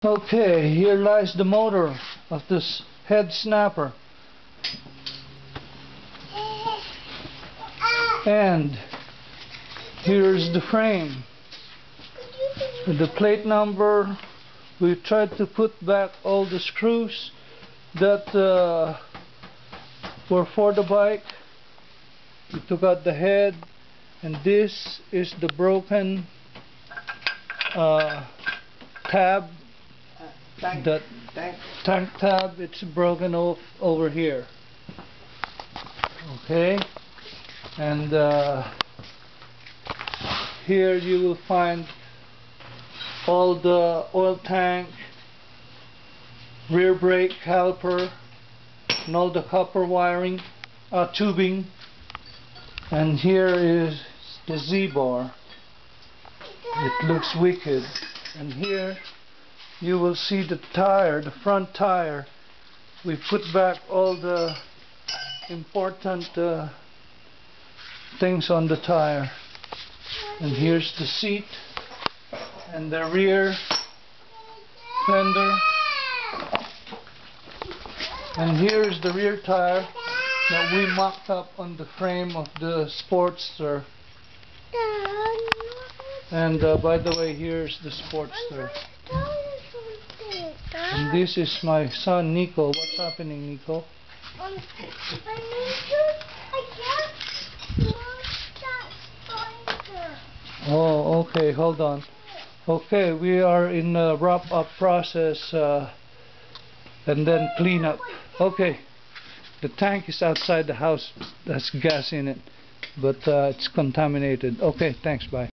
Okay, here lies the motor of this head snapper. And here's the frame. With the plate number, we tried to put back all the screws that were for the bike. We took out the head, and this is the broken tab. Tank tab. It's broken off over here. Okay, and here you will find all the oil tank, rear brake caliper, and all the copper wiring, tubing. And here is the Z-bar. It looks wicked. And here you will see the tire, the front tire. We put back all the important things on the tire. And here's the seat and the rear fender. And here's the rear tire that we mocked up on the frame of the Sportster. And by the way, here's the Sportster. And this is my son Nico. What's happening, Nico? Oh, okay, hold on. Okay, we are in the wrap-up process and then clean up. Okay, the tank is outside the house. There's gas in it, but it's contaminated. Okay, thanks, bye.